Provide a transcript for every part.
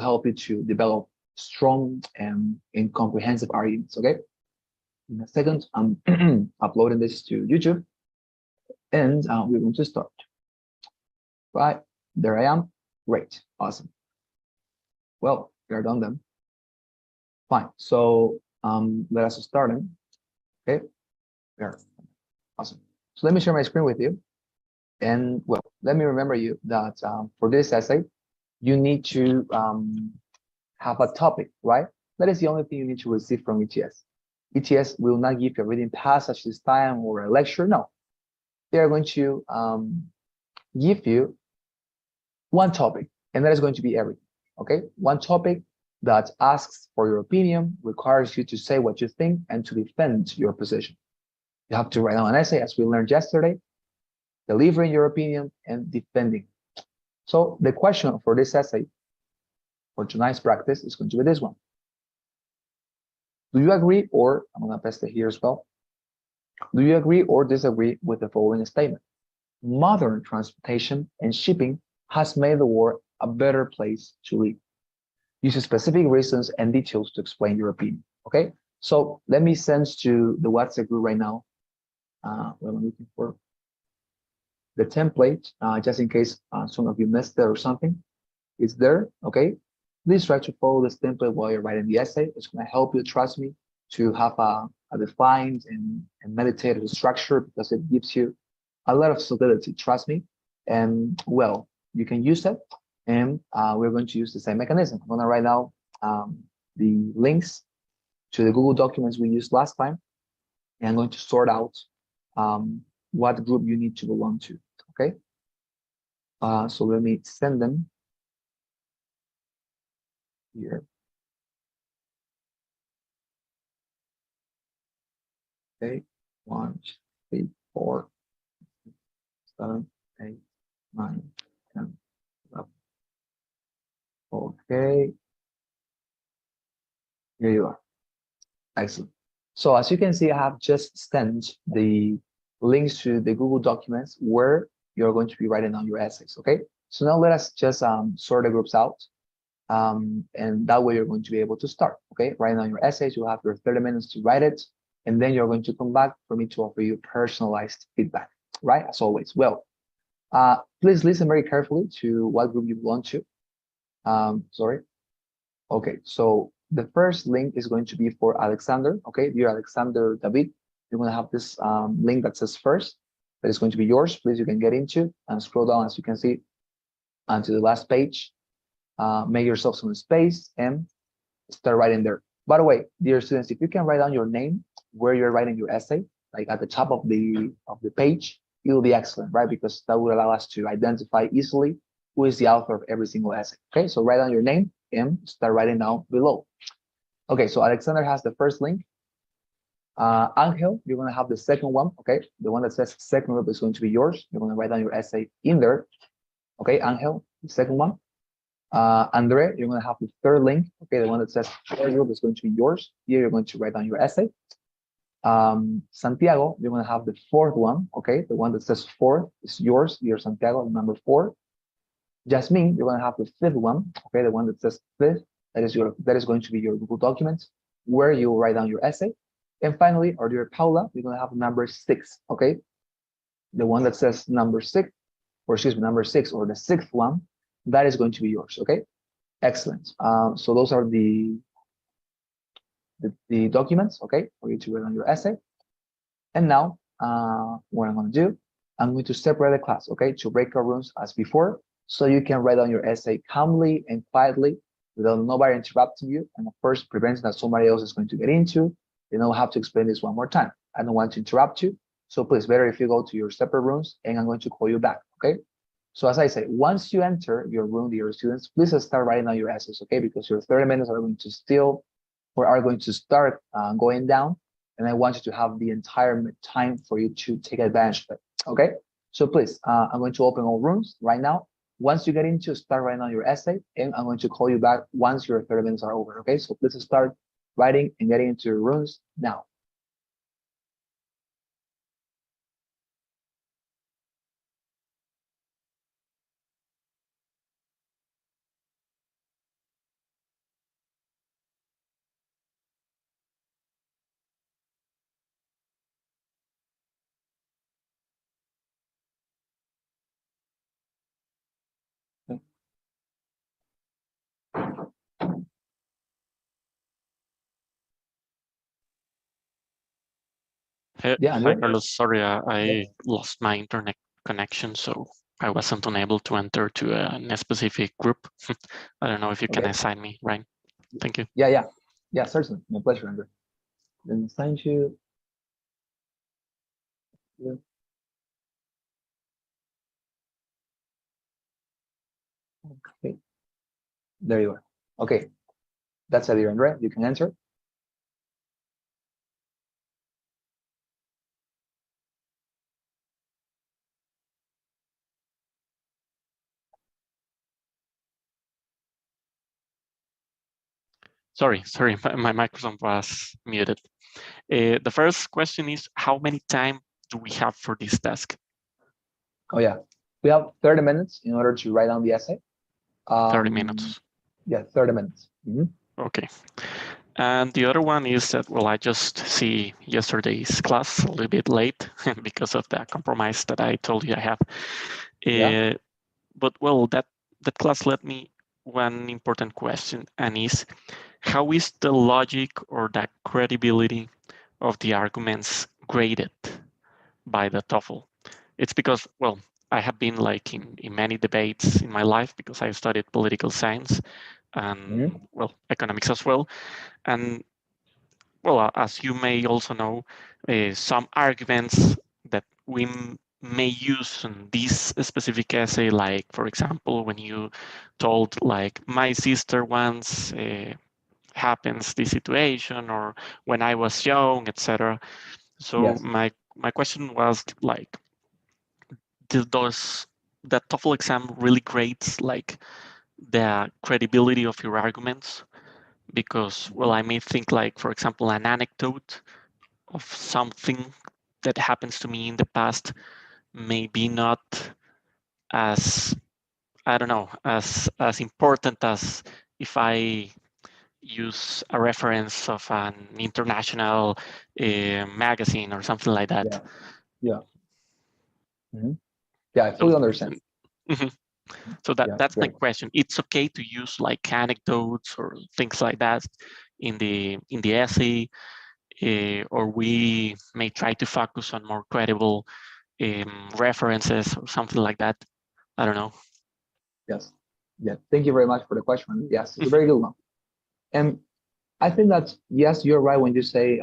help you to develop strong and comprehensive arguments. Okay. In a second, I'm uploading this to YouTube, and we're going to start. Right, there I am. Great, awesome. Well, we are done then. Fine. So let us start. Okay, there. Awesome. So let me share my screen with you. And well, let me remember you that for this essay, you need to have a topic, right? That is the only thing you need to receive from ETS. ETS will not give you a reading passage this time or a lecture. No, they are going to give you one topic, and that is going to be everything. Okay, one topic that asks for your opinion, requires you to say what you think and to defend your position. You have to write down an essay, as we learned yesterday, delivering your opinion and defending. So the question for this essay, for tonight's practice, is going to be this one. Do you agree, or I'm going to paste it here as well. Do you agree or disagree with the following statement? Modern transportation and shipping has made the world a better place to live. Use specific reasons and details to explain your opinion. Okay, so let me send to the WhatsApp group right now. What I'm looking for the template, just in case some of you missed it or something. It's there. Okay, please try to follow this template while you're writing the essay. It's going to help you, trust me, to have a defined and meditated structure, because it gives you a lot of solidity, trust me. And well, you can use it, and we're going to use the same mechanism. I'm going to write now the links to the Google documents we used last time, and I'm going to sort out what group you need to belong to. Okay, so let me send them here. Okay, 1, 2, 3, 4, 7, 8, 9, 10, 11. Okay, here you are. Excellent. So as you can see, I have just sent the links to the Google documents where you're going to be writing down your essays. Okay, so now let us just sort the groups out, and that way you're going to be able to start. Okay, writing down your essays. You'll have your 30 minutes to write it, and then you're going to come back for me to offer you personalized feedback, right? As always. Well, please listen very carefully to what group you belong to. Sorry. Okay, so the first link is going to be for Alexander. Okay, dear Alexander David, you're going to have this link that says first. That is going to be yours. Please, you can get into and scroll down, as you can see, onto the last page. Make yourself some space and start writing there. By the way, dear students, if you can write down your name where you're writing your essay, like at the top of the page, it will be excellent, right? Because that will allow us to identify easily who is the author of every single essay. Okay, so write down your name and start writing down below. Okay, so Alexander has the first link. Angel, you're going to have the second one. Okay, the one that says second group is going to be yours. You're going to write down your essay in there. Okay, Angel, the second one. Andre, you're going to have the third link. Okay, the one that says third group is going to be yours. Here you're going to write down your essay. Santiago, you're going to have the fourth one. Okay, the one that says fourth is yours. You're Santiago, number 4. Jasmine, you're going to have the fifth one. Okay, the one that says fifth. That is going to be your Google document where you will write down your essay. And finally, our dear Paula, you're going to have number 6. Okay, the one that says number 6, or excuse me, number 6, or the 6th one, that is going to be yours. Okay, excellent. So those are the documents. Okay, for you to write on your essay. And now, what I'm going to do, I'm going to separate the class. Okay, to breakout rooms as before, so you can write down your essay calmly and quietly without nobody interrupting you, and of course preventing that somebody else is going to get into. You know, have to explain this one more time. I don't want to interrupt you, so please, better if you go to your separate rooms, and I'm going to call you back. Okay, so as I say, once you enter your room, dear students, please start writing down your essays. Okay, because your 30 minutes are going to start going down, and I want you to have the entire time for you to take advantage of it. Okay, so please, I'm going to open all rooms right now. Once you get into, start writing on your essay, and I'm going to call you back once your 30 minutes are over. Okay, so please start writing and getting into your rooms now. Hey, Yeah, hi, Andre. Carlos. Sorry, I Yes. lost my internet connection, so I wasn't unable to enter to a specific group. I don't know if you can Okay. assign me, right? Thank you. Yeah, yeah, yeah. Certainly, my pleasure, Andre. Then assign you. Yeah. Okay. There you are. Okay, that's it, Andre. You can enter. Sorry, my microphone was muted. The first question is, how many time do we have for this task? Oh yeah, we have 30 minutes in order to write down the essay. 30 Um, minutes. yeah, 30 minutes. Okay. And the other one is that, well, I just see yesterday's class a little bit late because of the compromise that I told you I have. Yeah. But well, that class led me one important question, and is how is the logic or the credibility of the arguments graded by the TOEFL? It's because, well, I have been like in many debates in my life because I studied political science and, Mhm. well, economics as well. And, well, as you may also know, some arguments that we may use in this specific essay, like, for example, when you told, like, my sister once happens this situation, or when I was young, etc. So Yes. my question was like, does that TOEFL exam really grades like the credibility of your arguments? Because, well, Mhm. I may think, like, for example, an anecdote of something that happens to me in the past may be not as, I don't know, as important as if I use a reference of an international magazine or something like that. Yeah. Yeah. Mhm. Yeah, I So, fully understand. mhm. So Yeah, that's my great. question. It's okay to use like anecdotes or things like that in the essay, or we may try to focus on more credible references or something like that. I don't know. Yes. Yeah. Thank you very much for the question. Yes, it's a very good one. And I think that yes, you're right when you say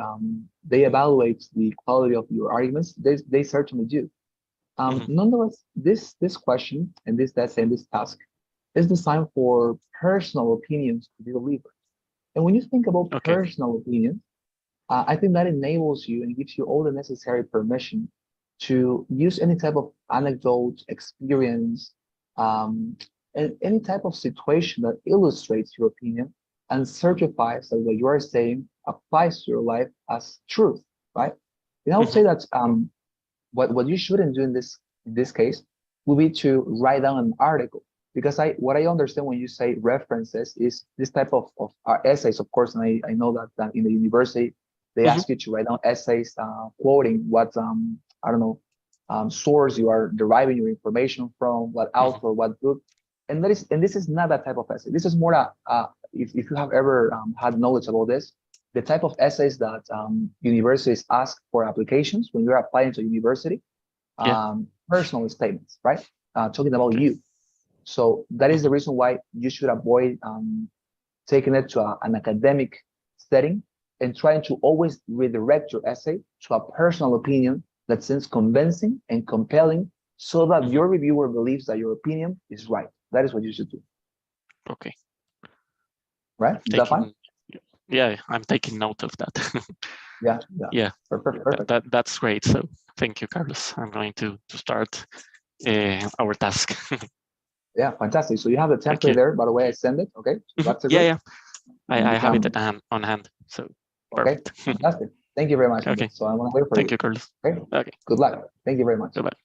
they evaluate the quality of your arguments. They certainly do. Mhm. Nonetheless, this question and this essay and this task is designed for personal opinions to be delivered. And when you think about Okay. personal opinions, I think that enables you and gives you all the necessary permission to use any type of anecdote, experience, um, and any type of situation that illustrates your opinion and certifies that what you are saying applies to your life as truth, right? And I would Mhm. say that what you shouldn't do in this case would be to write down an article because what I understand when you say references is this type of essays, of course, and I know that in the university they Mhm. ask you to write down essays quoting what I don't know source you are deriving your information from, what Mhm. author, what book, and this is not that type of essay. This is more if you have ever had knowledge about this, the type of essays that universities ask for applications when you're applying to university, Yeah. personal statements, right? Talking about Okay. you. So that is the Mhm. reason why you should avoid taking it to an academic setting and trying to always redirect your essay to a personal opinion that seems convincing and compelling so that Mhm. your reviewer believes that your opinion is right. That is what you should do, Okay. right? Is that fine? Taking. Yeah, I'm taking note of that. Yeah, yeah. Yeah, Perfect, that, perfect. that's great. So thank you, Carlos. I'm going to start our task. Yeah, fantastic. So you have the Thank template you. there, by the way, I send it. Okay, so Mhm. that's a Yeah, good. yeah. And I you have it can, on hand. So okay, perfect. fantastic. Thank you very much, Andre. Okay. So I'm gonna wait for Thank you. you, Carlos. Okay, Okay. good luck. Thank you very much. Goodbye.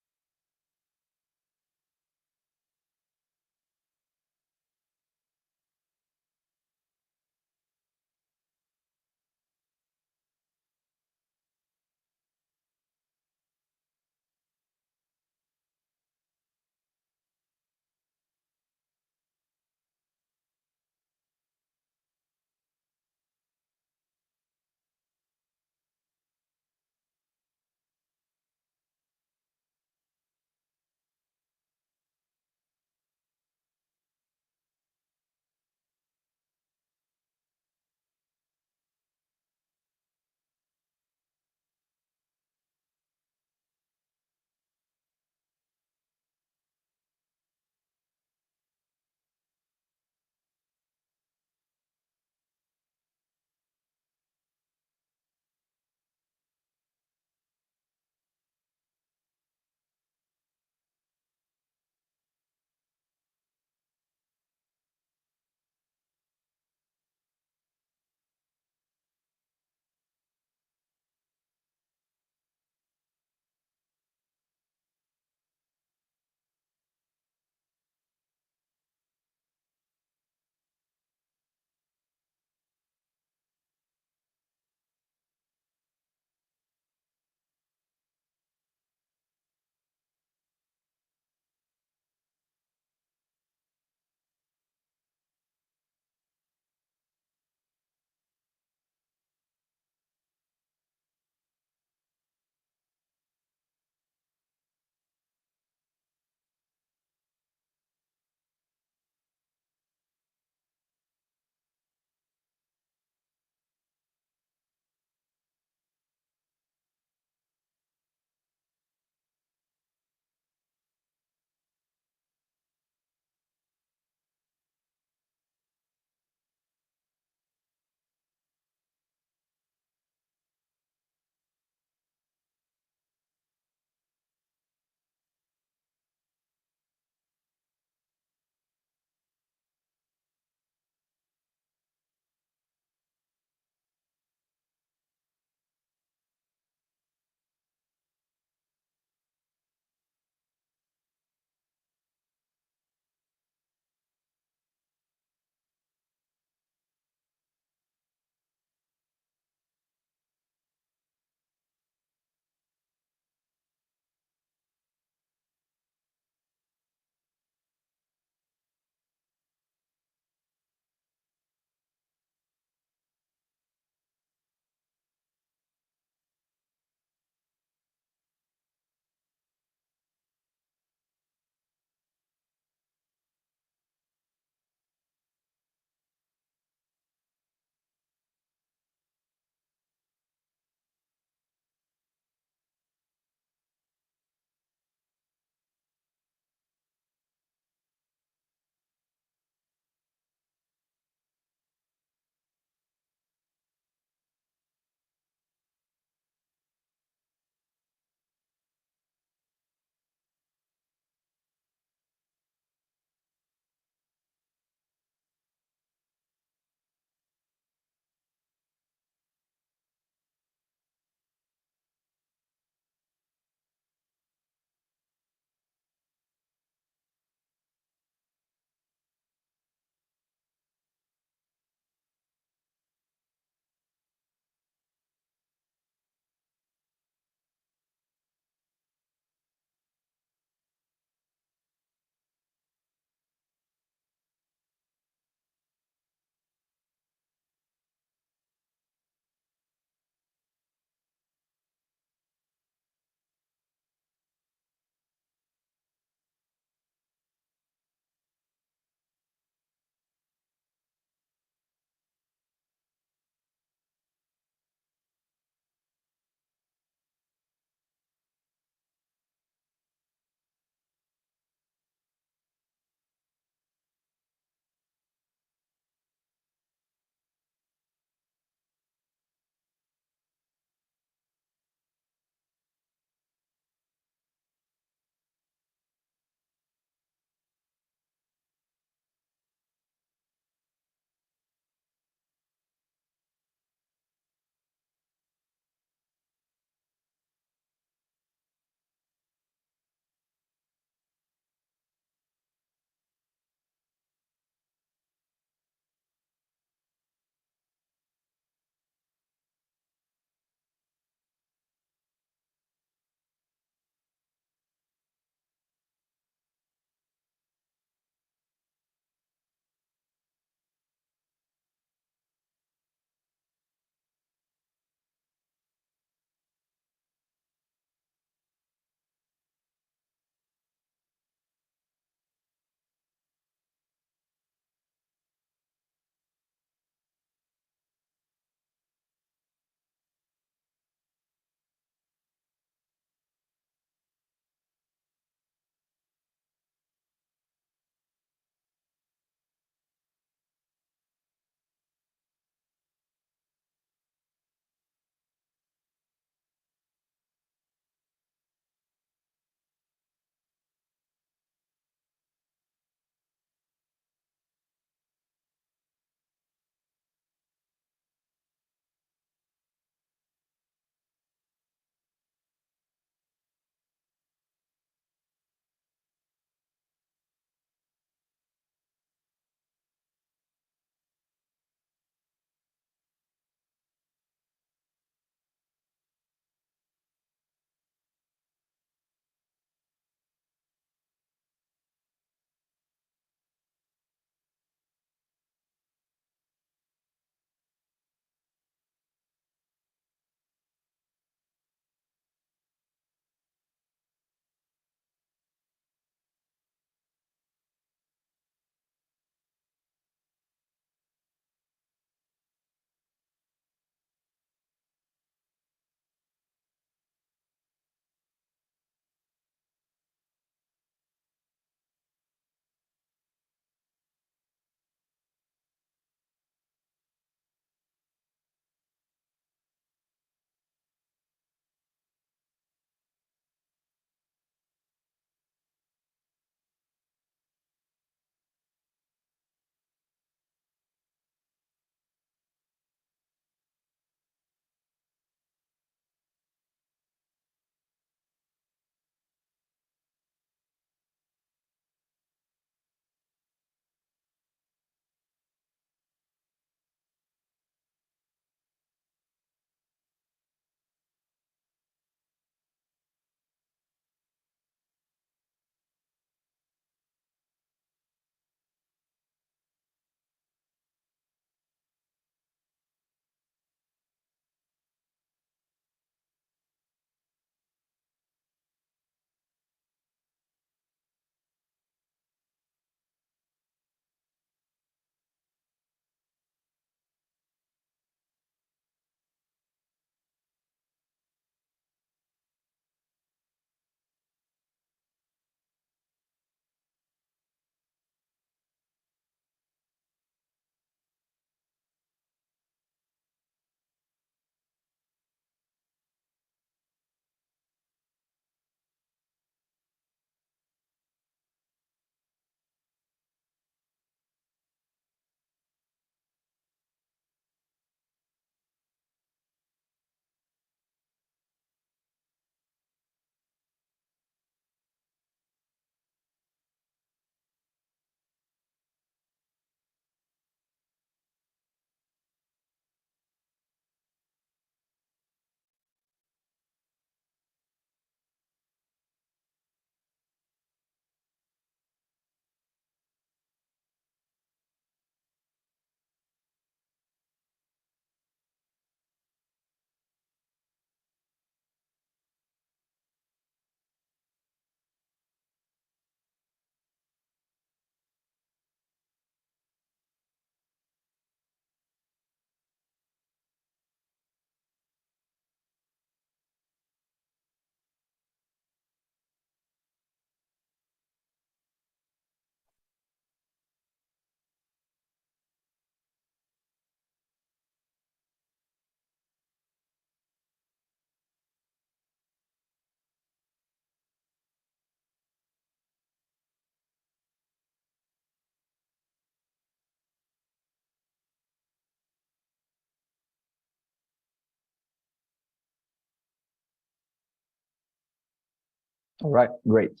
All right, great.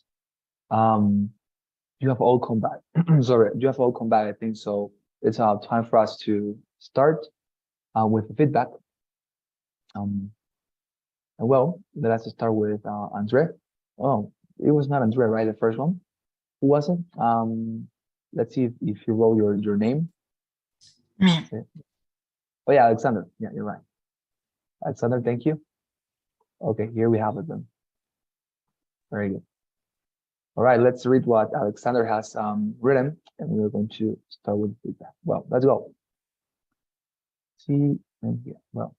Um, you have all come back. Sorry, you have all come back, I think. So it's time for us to start with the feedback. Um, well, let us start with Andre. Oh, it was not Andre, right? The first one. Who was it? Let's see if you roll your name. Me. Oh yeah, Alexander. Yeah, you're right. Alexander, thank you. Okay, here we have it then. Very good. All right, let's read what Alexander has written, and we're going to start with feedback. Well, let's go. See, and here. Well,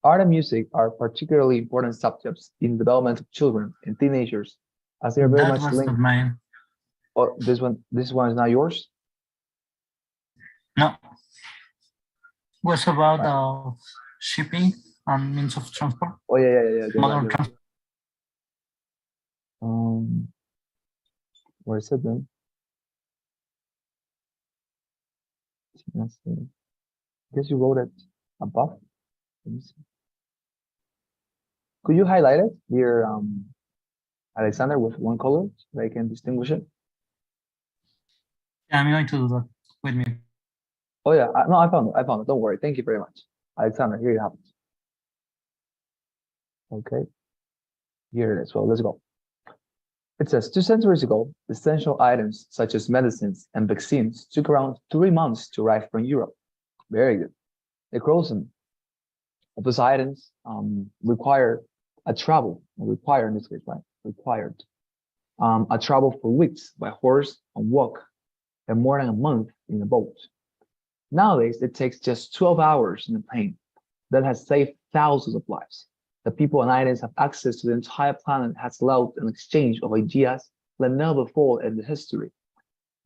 art and music are particularly important subjects in the development of children and teenagers, as they are very That much was not linked. mine. Oh, this one is not yours. No, was about Right. shipping and means of transport, Oh yeah. You're right. modern You're right. transport. Um, where is it then? Let's see. I guess you wrote it above. Let me see. Could you highlight it, dear Alexander, with one color so I can distinguish it? Yeah, I'm going to do that with me. Oh yeah, no, I found it. I found it. Don't worry. Thank you very much, Alexander. Here you have it. Okay, here it is. Well, let's go. It says 2 centuries ago, essential items such as medicines and vaccines took around 3 months to arrive from Europe. Very good. The crossing of those items require a travel, require in this case, right? Required a travel for weeks by horse and walk, and more than a month in a boat. Nowadays, it takes just 12 hours in a plane. That has saved thousands of lives. The people and items have access to the entire planet has allowed an exchange of ideas like never before in the history,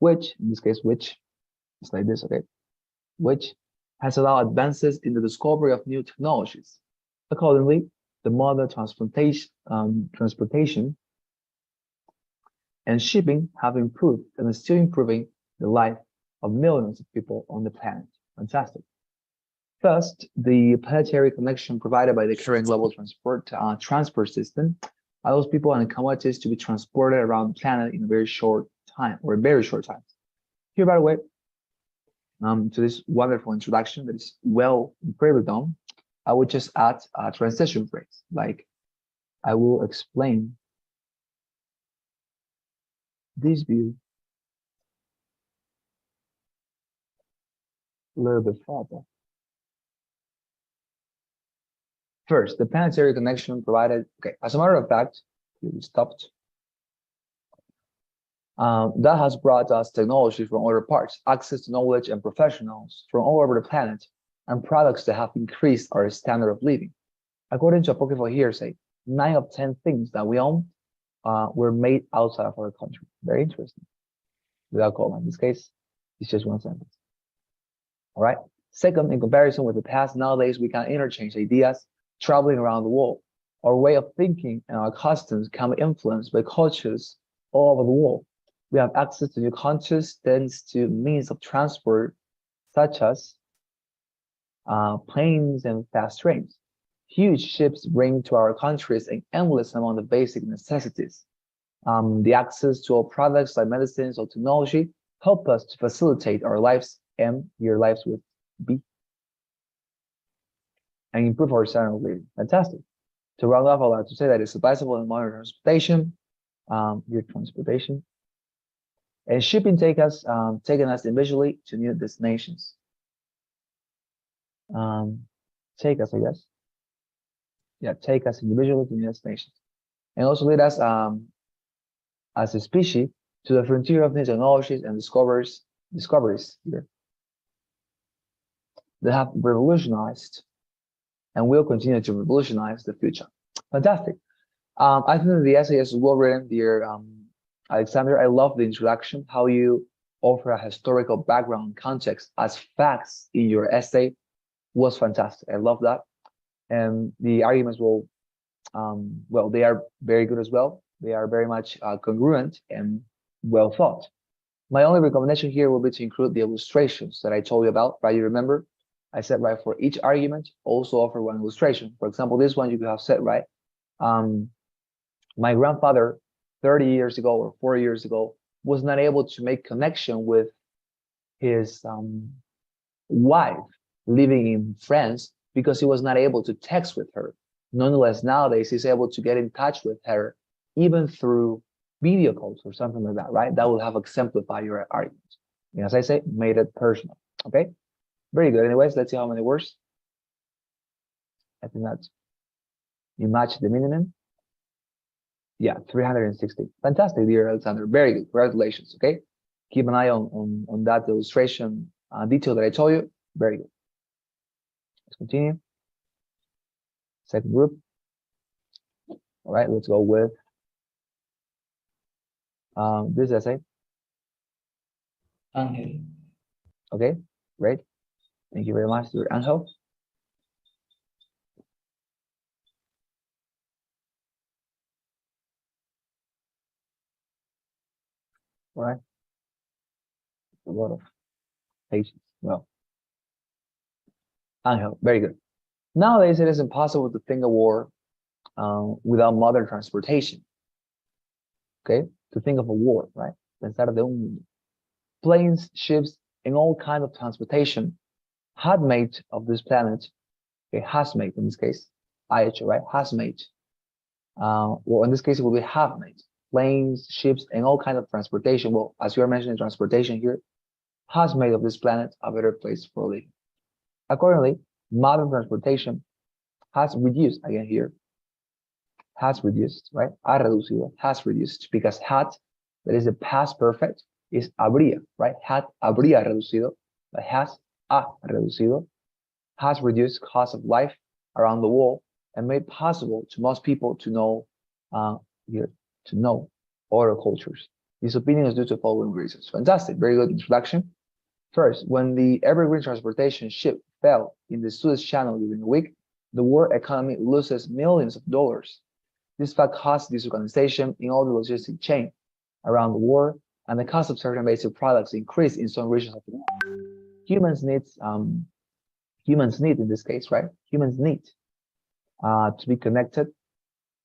which, in this case, which is like this, okay, which has allowed advances in the discovery of new technologies. Accordingly, the modern transportation and shipping have improved and are still improving the life of millions of people on the planet. Fantastic. First, the planetary connection provided by the current global transport system allows people and commodities to be transported around the planet in a very short time, or a very short time. Here, by the way, to this wonderful introduction that is well and pretty done, I would just add a transition phrase, like I will explain this view a little bit further. First, the planetary connection provided, okay, as a matter of fact, we stopped. That has brought us technology from other parts, access to knowledge and professionals from all over the planet, and products that have increased our standard of living. According to apocryphal hearsay, 9 of 10 things that we own were made outside of our country. Very interesting. Without comment. In this case, it's just one sentence. All right. Second, in comparison with the past, nowadays we can interchange ideas traveling around the world. Our way of thinking and our customs can be influenced by cultures all over the world. We have access to new cultures thanks to means of transport such as planes and fast trains. Huge ships bring to our countries an endless amount of basic necessities. The access to all products like medicines or technology help us to facilitate our lives and your lives with B and improve our standard of living. Fantastic. To round off, I'd like to say that it's advisable in modern transportation, your transportation, and shipping taking us individually to new destinations. Take us, I guess. Yeah, take us individually to new destinations, and also lead us as a species to the frontier of new technologies and discoveries here that have revolutionized and will continue to revolutionize the future. Fantastic. I think that the essay is well written, dear Alexander. I love the introduction, how you offer a historical background context as facts in your essay was fantastic. I love that. And the arguments will, well, they are very good as well. They are very much congruent and well thought. My only recommendation here will be to include the illustrations that I told you about, right? You remember? I said, right, for each argument, also offer one illustration. For example, this one you could have said, right? My grandfather 30 years ago or 40 years ago was not able to make connection with his wife living in France because he was not able to text with her. Nonetheless, nowadays he's able to get in touch with her even through video calls or something like that, right? That will have exemplified your argument. And as I say, made it personal. Okay, very good. Anyways, let's see how many words. I think that's you match the minimum. Yeah, 360. Fantastic, dear Alexander. Very good. Congratulations. Okay, keep an eye on that illustration detail that I told you. Very good. Let's continue. Second group. All right, let's go with this essay. Angel. Okay, great. Thank you very much, dear Angel. All right. A lot of patience. Well, Angel, very good. Nowadays, it is impossible to think of war without modern transportation. Okay, to think of a war, right? Pensar de un planes, ships, and all kinds of transportation had made of this planet, okay, has made in this case, IHO, right? Has made. Well, in this case, it will be have made. Planes, ships, and all kinds of transportation. Well, as you are mentioning, transportation here has made of this planet a better place for living. Accordingly, modern transportation has reduced, again here, has reduced, right? Ha reducido, has reduced, because had, that is the past perfect, is habría, right? Had habría reducido, but has ha reducido, has reduced cost of life around the world and made possible to most people to know here, to know other cultures. This opinion is due to following reasons. Fantastic, very good introduction. First, when the evergreen transportation ship fell in the Suez Channel during a week, the world economy loses millions of dollars. This fact caused disorganization in all the logistic chain around the world, and the cost of certain basic products increased in some regions of the world. Humans need in this case, right? Humans need to be connected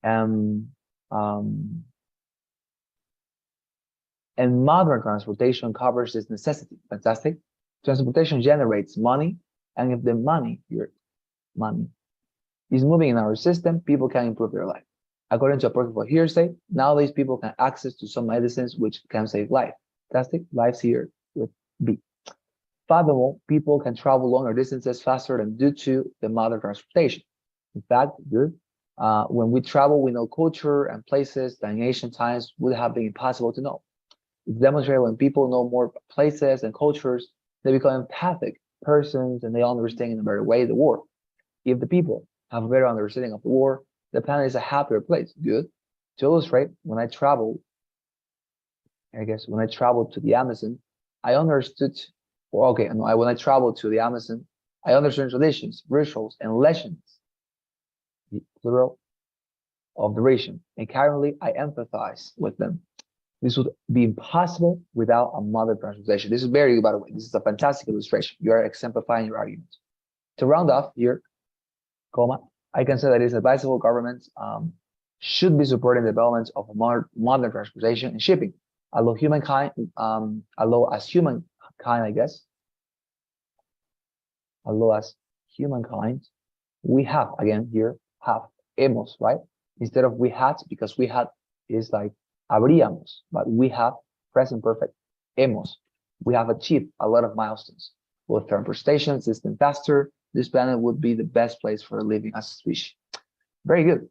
and modern transportation covers this necessity. Fantastic. Transportation generates money, and if the money is moving in our system, people can improve their life. According to a proof of hearsay, nowadays people can access to some medicines which can save life. Fantastic. Life's here with B. Furthermore, people can travel longer distances faster than due to the modern transportation. In fact, good. When we travel, we know culture and places that in ancient times would have been impossible to know. It's demonstrated when people know more places and cultures, they become empathic persons and they understand in a better way the world. If the people have a better understanding of the world, the planet is a happier place. Good. To illustrate, when I traveled to the Amazon, I understood, when I traveled to the Amazon, I understood traditions, rituals, and legends, the plural of the region, and currently I empathize with them. This would be impossible without a modern transportation. This is very good, by the way. This is a fantastic illustration. You are exemplifying your argument. To round off here, I can say that it's advisable governments should be supporting the development of a modern transportation and shipping. Although as humankind, we have, again here, hemos, right? Instead of we had, because we had is like habríamos, but we have present perfect, hemos. We have achieved a lot of milestones. With transportation system faster, this planet would be the best place for living as a species. Very good.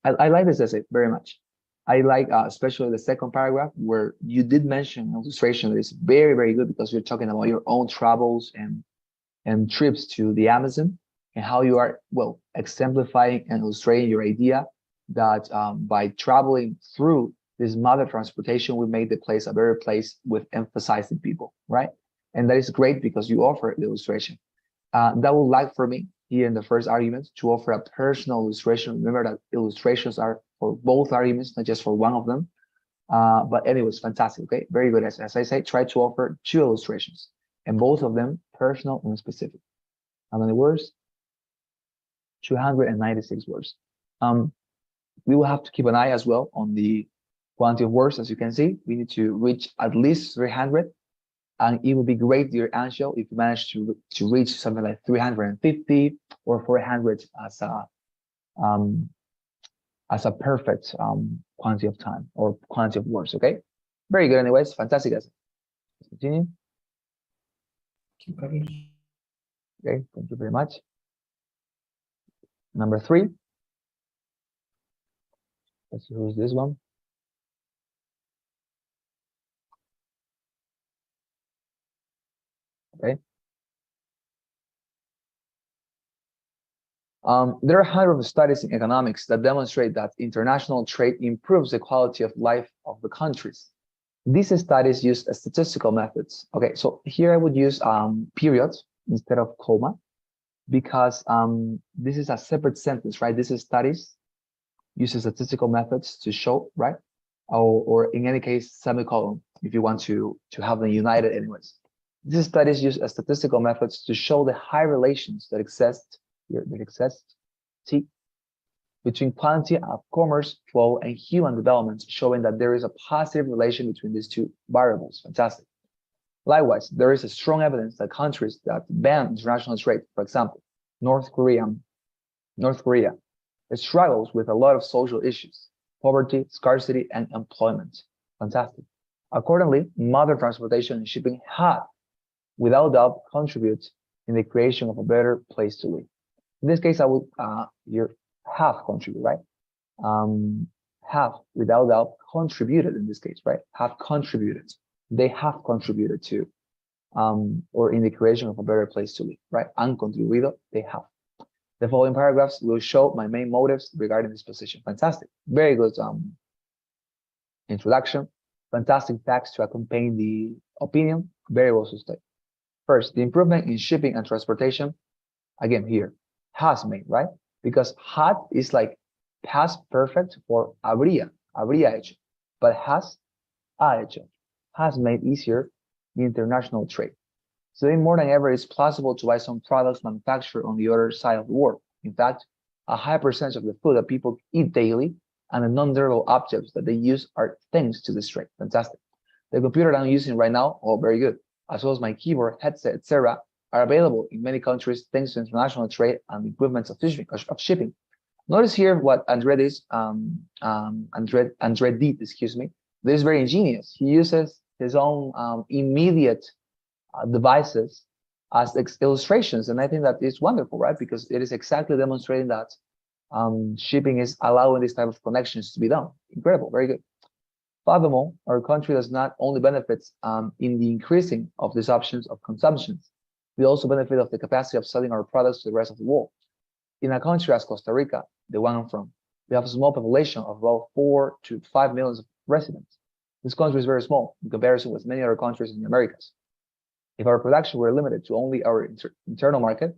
I like this essay very much. I like especially the second paragraph where you did mention illustration that is very, very good because you're talking about your own travels and trips to the Amazon and how you are, well, exemplifying and illustrating your idea that by traveling through this modern transportation, we make the place a better place with emphasizing people, right? And that is great because you offer the illustration. That would like for me here in the first argument to offer a personal illustration. Remember that illustrations are for both arguments, not just for one of them. But anyways, fantastic. Okay, very good. As I say, try to offer 2 illustrations, and both of them personal and specific. How many words? 296 words. we will have to keep an eye as well on the quantity of words. As you can see, we need to reach at least 300. And it would be great, dear Angel, if you manage to reach something like 350 or 400 as a perfect quantity of time or quantity of words. Okay, very good. Anyways, fantastic, guys. Let's continue. Okay, thank you very much. Number 3. Let's see who's this one. Okay. There are hundreds of studies in economics that demonstrate that international trade improves the quality of life of the countries. These studies use statistical methods. Okay, so here I would use periods instead of comma, because this is a separate sentence, right? This is studies uses statistical methods to show, right? Or in any case, semicolon, if you want to have them united anyways. These studies use statistical methods to show the high relations that exist between quantity of commerce flow and human development, showing that there is a positive relation between these two variables. Fantastic. Likewise, there is a strong evidence that countries that ban international trade, for example, North Korea, it struggles with a lot of social issues, poverty, scarcity, and employment. Fantastic. Accordingly, modern transportation and shipping have, without doubt, contribute in the creation of a better place to live. In this case, I would here have contributed, right? Have, without doubt, contributed in this case, right? Have contributed. They have contributed to, or in the creation of a better place to live, right? Han contribuido, they have. The following paragraphs will show my main motives regarding this position. Fantastic. Very good introduction. Fantastic facts to accompany the opinion. Very well sustained. First, the improvement in shipping and transportation, again here, has made, right? Because had is like past perfect for habría hecho, but has, ha hecho, has made easier the international trade. Today, more than ever, it's possible to buy some products manufactured on the other side of the world. In fact, a high percentage of the food that people eat daily and the non-durable objects that they use are thanks to this trade. Fantastic. The computer that I'm using right now, oh, very good, as well as my keyboard, headset, etc., are available in many countries thanks to international trade and improvements of shipping. Notice here what Andre did, excuse me. This is very ingenious. He uses his own immediate devices as illustrations, and I think that is wonderful, right? Because it is exactly demonstrating that shipping is allowing this type of connections to be done. Incredible, very good. Furthermore, our country does not only benefit in the increasing of these options of consumptions, we also benefit of the capacity of selling our products to the rest of the world. In a country as Costa Rica, the one I'm from, we have a small population of about 4 to 5 million residents. This country is very small in comparison with many other countries in the Americas. If our production were limited to only our internal market, it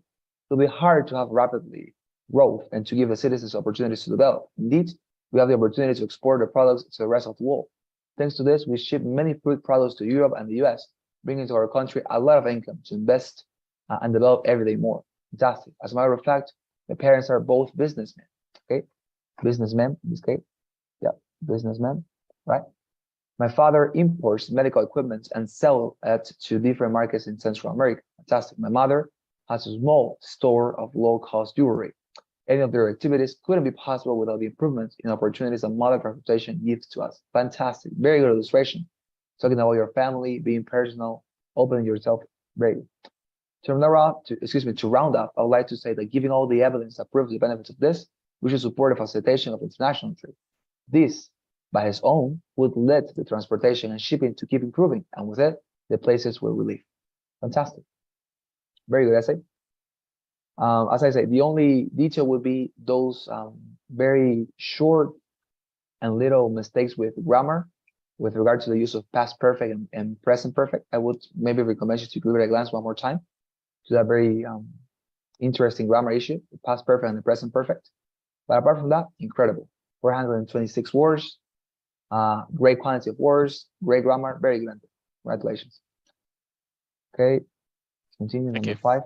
would be hard to have rapidly growth and to give the citizens opportunities to develop. Indeed, we have the opportunity to export the products to the rest of the world. Thanks to this, we ship many fruit products to Europe and the US, bringing to our country a lot of income to invest and develop every day more. Fantastic. As a matter of fact, my parents are both businessmen. Okay, businessmen in this case. Yeah, businessmen, right? My father imports medical equipment and sells it to different markets in Central America. Fantastic. My mother has a small store of low-cost jewelry. Any of their activities couldn't be possible without the improvements in opportunities that modern transportation gives to us. Fantastic. Very good illustration. Talking about your family, being personal, opening yourself. Very good. To round up, I would like to say that given all the evidence that proves the benefits of this, we should support the facilitation of international trade. This, by its own, would lead the transportation and shipping to keep improving, and with it, the places where we live. Fantastic. Very good essay. As I say, the only detail would be those very short and little mistakes with grammar with regard to the use of past perfect and present perfect. I would maybe recommend you to give it a glance one more time to that very interesting grammar issue, the past perfect and the present perfect. But apart from that, incredible. 426 words, great quantity of words, great grammar, very good. Congratulations. Okay, continue. Number 5.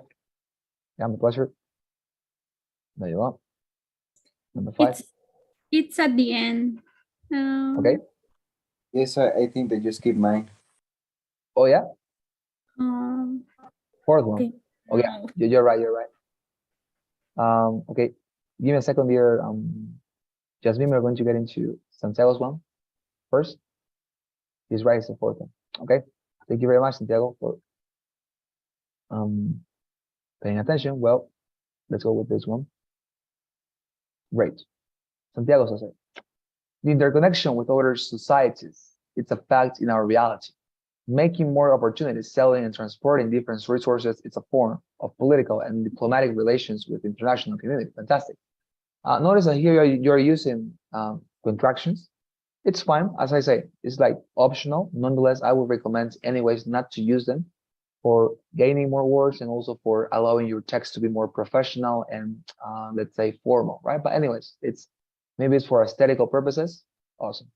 Yeah, my pleasure. There you are. Number 5. It's at the end. Okay. Yes, I think they just skip mine. Oh yeah, Um, fourth one. okay. Oh yeah, you're right. You're right. Okay, give me a second here. Jasmine, we're going to get into Santiago's one first. He's right. It's the fourth one. Okay. Thank you very much, Santiago, for paying attention. Well, let's go with this one. Great. Santiago says it. The interconnection with other societies, it's a fact in our reality. Making more opportunities, selling and transporting different resources, it's a form of political and diplomatic relations with the international community. Fantastic. Notice that here you're using contractions. It's fine, as I say, it's like optional. Nonetheless, I would recommend anyways not to use them for gaining more words and also for allowing your text to be more professional and let's say formal, right? But anyways, maybe it's for aesthetical purposes. Awesome.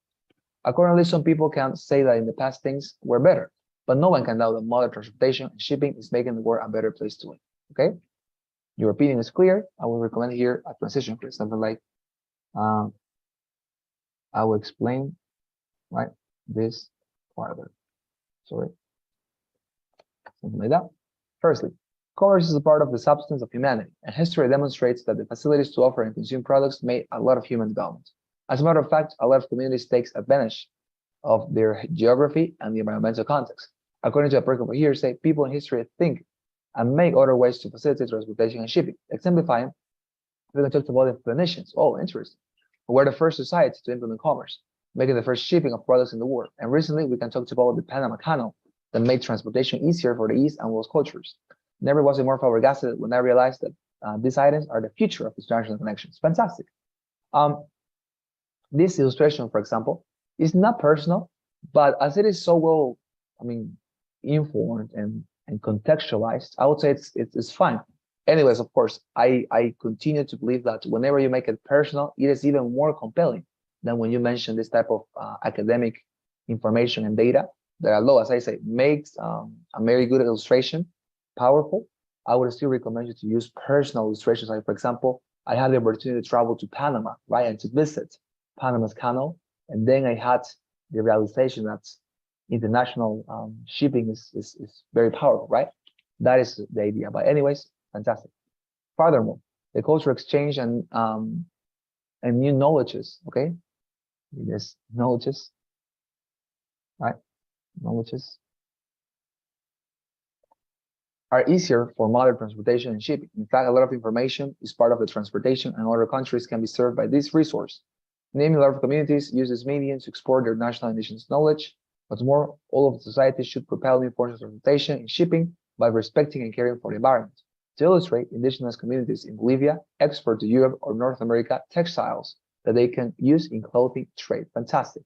Accordingly, some people can say that in the past things were better, but no one can doubt that modern transportation and shipping is making the world a better place to live. Okay? Your opinion is clear. I will recommend here a transition phrase, something like, I will explain, right, this further. Sorry. Something like that. Firstly, commerce is a part of the substance of humanity, and history demonstrates that the facilities to offer and consume products made a lot of human development. As a matter of fact, a lot of communities take advantage of their geography and the environmental context. According to a program here, say people in history think and make other ways to facilitate transportation and shipping. Exemplifying, we're going to talk about the Phoenicians. Oh, interesting. Who were the first society to implement commerce, making the first shipping of products in the world. And recently, we can talk about the Panama Canal that made transportation easier for the East and West cultures. Never was it more flabbergasted when I realized that these items are the future of international connections. Fantastic. This illustration, for example, is not personal, but as it is so well, informed and contextualized, I would say it's fine. Anyways, of course, I continue to believe that whenever you make it personal, it is even more compelling than when you mention this type of academic information and data that, although, as I say, makes a very good illustration powerful, I would still recommend you to use personal illustrations. Like, for example, I had the opportunity to travel to Panama, right, and to visit Panama's Canal, and then I had the realization that international shipping is very powerful, right? That is the idea. But anyways, fantastic. Furthermore, the cultural exchange and new knowledges, okay? Yes, knowledges, right? Knowledges are easier for modern transportation and shipping. In fact, a lot of information is part of the transportation, and other countries can be served by this resource. Namely, a lot of communities use this medium to export their national indigenous knowledge. What's more, all of the societies should propel new forms of transportation and shipping by respecting and caring for the environment. To illustrate, indigenous communities in Bolivia export to Europe or North America textiles that they can use in clothing trade. Fantastic.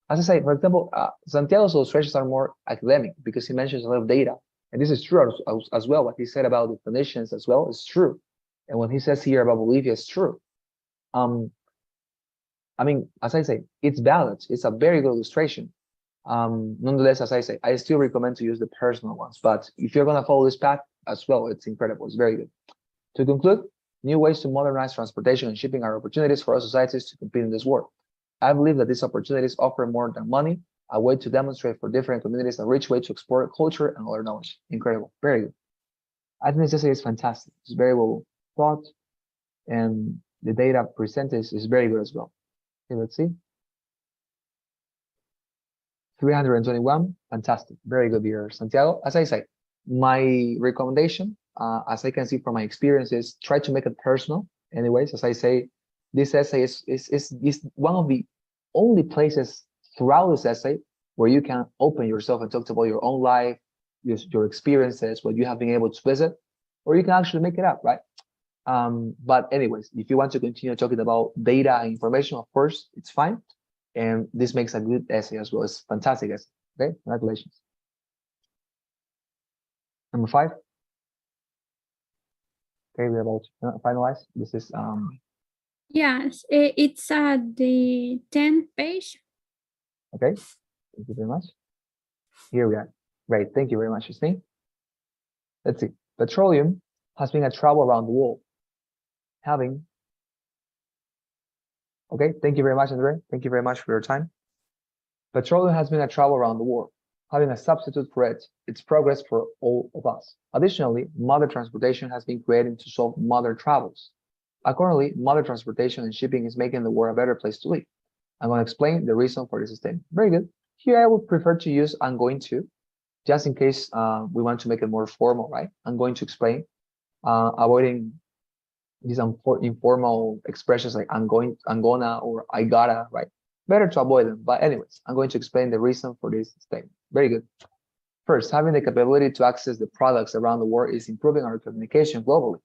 As I say, for example, Santiago's illustrations are more academic because he mentions a lot of data. And this is true as well. What he said about the Phoenicians as well is true. And what he says here about Bolivia is true. As I say, it's valid. It's a very good illustration. Nonetheless, as I say, I still recommend to use the personal ones. But if you're going to follow this path as well, it's incredible. It's very good. To conclude, new ways to modernize transportation and shipping are opportunities for our societies to compete in this world. I believe that these opportunities offer more than money, a way to demonstrate for different communities a rich way to explore culture and other knowledge. Incredible. Very good. I think this essay is fantastic. It's very well thought, and the data presented is very good as well. Okay, let's see. 321, fantastic, very good here, Santiago. As I say, my recommendation, as I can see from my experiences, try to make it personal. Anyways, as I say, this essay is one of the only places throughout this essay where you can open yourself and talk about your own life, your experiences, what you have been able to visit, or you can actually make it up, right? But anyways, if you want to continue talking about data and information, of course, it's fine. And this makes a good essay as well. It's fantastic essay. Okay, congratulations. Number 5. Okay, we're about to finalize. This is Yes, it's at the 10th page. okay. Thank you very much. Here we are. Great. Thank you very much, Justine. Let's see. Petroleum has been a travel around the world, having Okay, thank you very much, Andre. Thank you very much for your time. Petroleum has been a travel around the world, having a substitute for it, its progress for all of us. Additionally, mother transportation has been created to solve mother travels. Accordingly, mother transportation and shipping is making the world a better place to live. I'm going to explain the reason for this statement. Very good. Here I would prefer to use I'm going to, just in case we want to make it more formal, right? I'm going to explain, avoiding these informal expressions like I'm going, I'm gonna, or I gotta, right? Better to avoid them. But anyways, I'm going to explain the reason for this statement. Very good. First, having the capability to access the products around the world is improving our communication globally.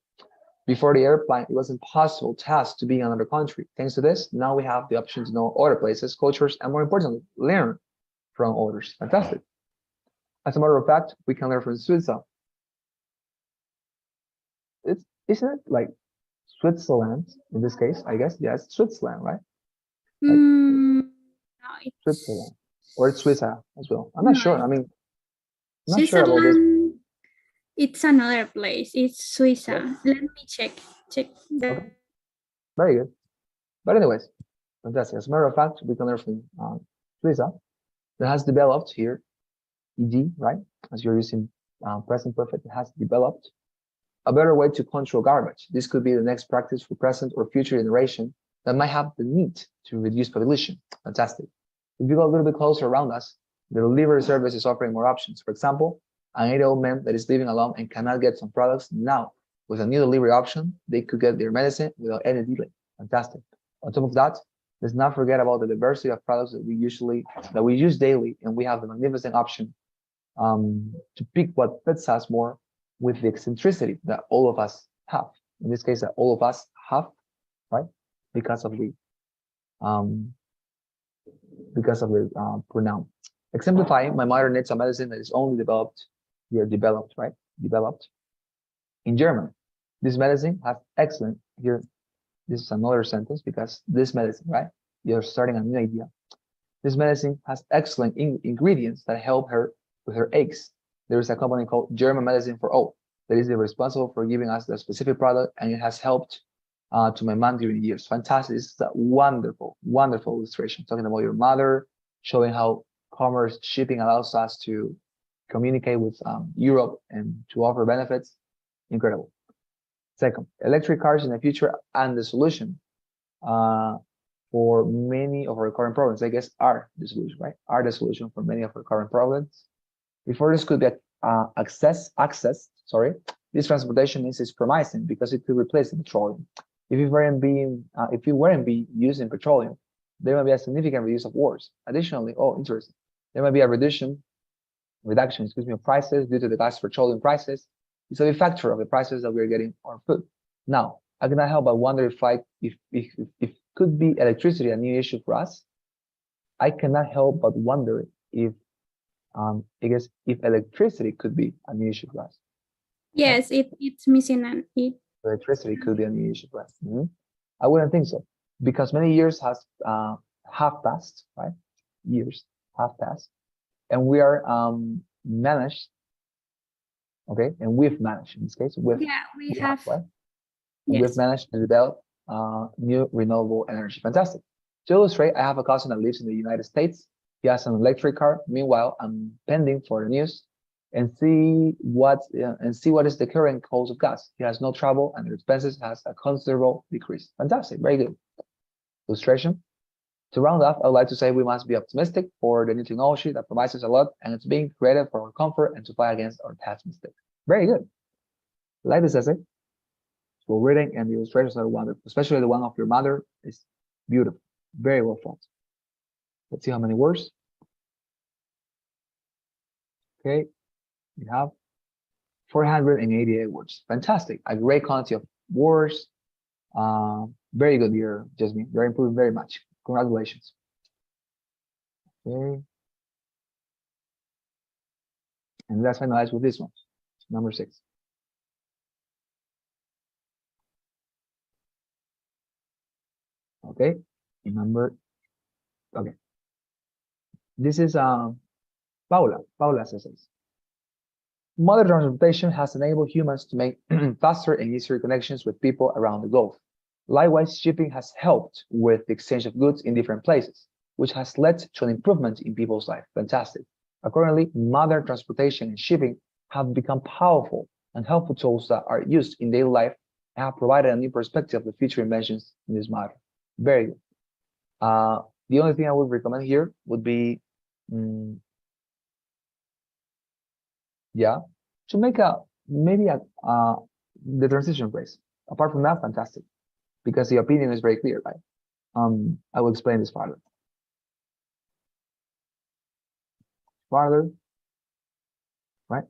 Before the airplane, it was impossible task to be in another country. Thanks to this, now we have the option to know other places, cultures, and more importantly, learn from others. Fantastic. As a matter of fact, we can learn from Switzerland. Isn't it like Switzerland in this case? I guess yes, Switzerland, right? No, it's Switzerland or it's Suiza as well. I'm not No, sure. I mean, I'm not sure about this. Switzerland. It's another place. It's Suiza. Let me check. Check. Okay. Very good. But anyways, fantastic. As a matter of fact, we can learn from Suiza that has developed here, ed, right? As you're using present perfect, it has developed a better way to control garbage. This could be the next practice for present or future generation that might have the need to reduce pollution. Fantastic. If you go a little bit closer around us, the delivery service is offering more options. For example, an 80-year-old man that is living alone and cannot get some products now, with a new delivery option, they could get their medicine without any delay. Fantastic. On top of that, let's not forget about the diversity of products that we use daily, and we have the magnificent option to pick what fits us more with the eccentricity that all of us have. In this case, that all of us have, right? Because of the pronoun. Exemplifying, my mother needs a medicine that is only developed, right? Developed in Germany. This medicine has excellent, here, this is another sentence because this medicine, right? You're starting a new idea. This medicine has excellent ingredients that help her with her aches. There is a company called German Medicine for All that is responsible for giving us the specific product, and it has helped to my mom during the years. Fantastic. This is a wonderful, wonderful illustration talking about your mother, showing how commerce shipping allows us to communicate with Europe and to offer benefits. Incredible. Second, electric cars in the future and the solution for many of our current problems, I guess, are the solution, right? Are the solution for many of our current problems. Before this could be access, this transportation is promising because it could replace the petroleum. If it weren't being used in petroleum, there might be a significant reduce of wars. Additionally, interesting, there might be a reduction, of prices due to the gas petroleum prices. It's a factor of the prices that we're getting our food. Now, I cannot help but wonder if could be electricity a new issue for us. I cannot help but wonder if electricity could be a new issue for us. Yes, it's missing an it. Electricity could be a new issue for us. I wouldn't think so, because many years have passed, right? Years have passed, and we are managed. Okay, and we've managed in this case. We have. Right? Yes. We've managed to develop new renewable energy. Fantastic. To illustrate, I have a cousin that lives in the United States. He has an electric car. Meanwhile, I'm pending for the news and see what is the current cost of gas. He has no trouble, and the expenses has a considerable decrease. Fantastic, very good. Illustration. To round off, I would like to say we must be optimistic for the new technology that provides us a lot, and it's being created for our comfort and to fight against our past mistakes. Very good. Like this essay, well written, and the illustrations are wonderful, especially the one of your mother is beautiful, very well thought. Let's see how many words. Okay, we have 488 words. Fantastic, a great quantity of words. Very good, dear Jasmine. You're improving very much. Congratulations. Okay. And let's finalize with this one, number 6. Okay, okay. This is Paula says, mother transportation has enabled humans to make faster and easier connections with people around the globe. Likewise, shipping has helped with the exchange of goods in different places, which has led to an improvement in people's life. Fantastic. Accordingly, modern transportation and shipping have become powerful and helpful tools that are used in daily life and have provided a new perspective of the future inventions in this matter. Very good. The only thing I would recommend here would be, yeah, to make the transition phrase. Apart from that, fantastic, because the opinion is very clear, right? I will explain this further. Right?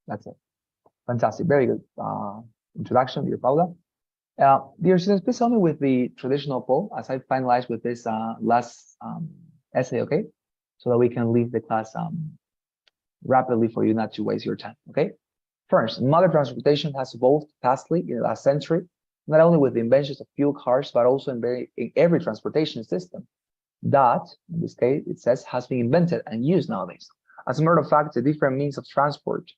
That's it. Fantastic. Very good introduction, dear Paula. Dear students, please help me with the traditional poll as I finalize with this last essay, okay? So that we can leave the class rapidly for you not to waste your time, okay? First, modern transportation has evolved vastly in the last century, not only with the inventions of fuel cars, but also in every transportation system that, in this case, it says, has been invented and used nowadays. As a matter of fact, the different means of transport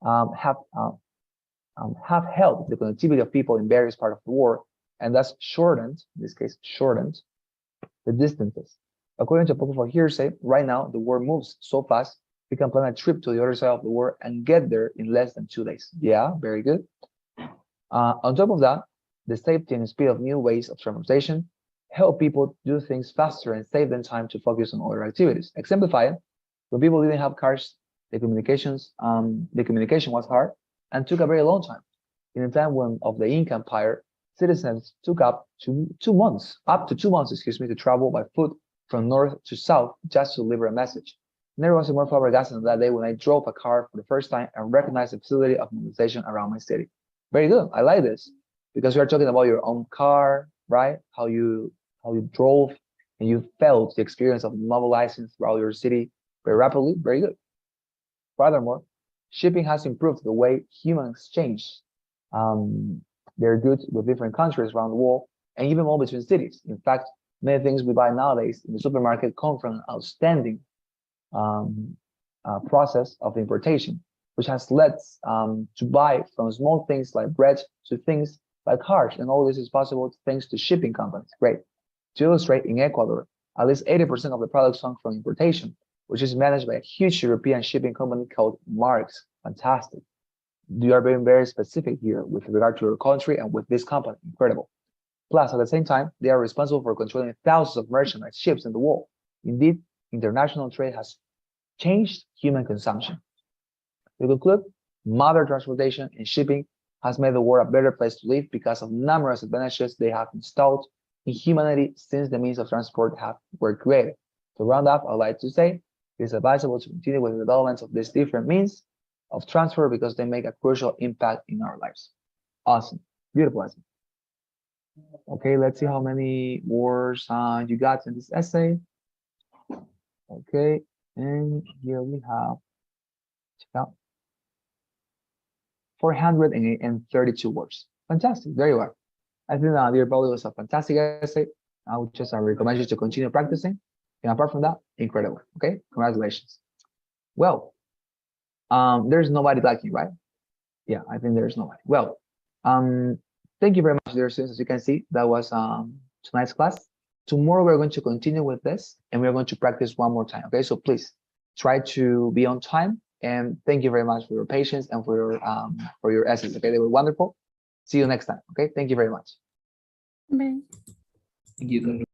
have helped the connectivity of people in various parts of the world, and thus shortened, in this case, shortened the distances. According to popular hearsay, right now, the world moves so fast, we can plan a trip to the other side of the world and get there in less than 2 days. Yeah, very good. On top of that, the safety and speed of new ways of transportation help people do things faster and save them time to focus on other activities. Exemplifying, when people didn't have cars, the communication was hard and took a very long time. In the time of the Inca Empire, citizens took up to 2 months, to travel by foot from north to south just to deliver a message. Never was a more flabbergasted than that day when I drove a car for the first time and recognized the facility of mobilization around my city. Very good. I like this because we are talking about your own car, right? How you drove and you felt the experience of mobilizing throughout your city very rapidly. Very good. Furthermore, shipping has improved the way humans exchange their goods with different countries around the world and even more between cities. In fact, many things we buy nowadays in the supermarket come from an outstanding process of importation, which has led to buy from small things like bread to things like cars. And all this is possible thanks to shipping companies. Great. To illustrate, in Ecuador, at least 80% of the products come from importation, which is managed by a huge European shipping company called Marks. Fantastic. You are being very specific here with regard to your country and with this company. Incredible. Plus, at the same time, they are responsible for controlling thousands of merchandise ships in the world. Indeed, international trade has changed human consumption. To conclude, modern transportation and shipping has made the world a better place to live because of numerous advantages they have installed in humanity since the means of transport were created. To round up, I'd like to say it is advisable to continue with the development of these different means of transfer because they make a crucial impact in our lives. Awesome. Beautiful essay. Okay, let's see how many words you got in this essay. Okay, and here we have 432 words. Fantastic, very well. I think dear Paul, was a fantastic essay. I would just recommend you to continue practicing. And apart from that, incredible. Okay, congratulations. Well, there's nobody lacking, right? Yeah, I think there's nobody. Well, thank you very much, dear students. As you can see, that was tonight's class. Tomorrow we're going to continue with this, and we're going to practice one more time. Okay, so please try to be on time. And thank you very much for your patience and for your essays. Okay, they were wonderful. See you next time. Okay, thank you very much. Bye. Thank you.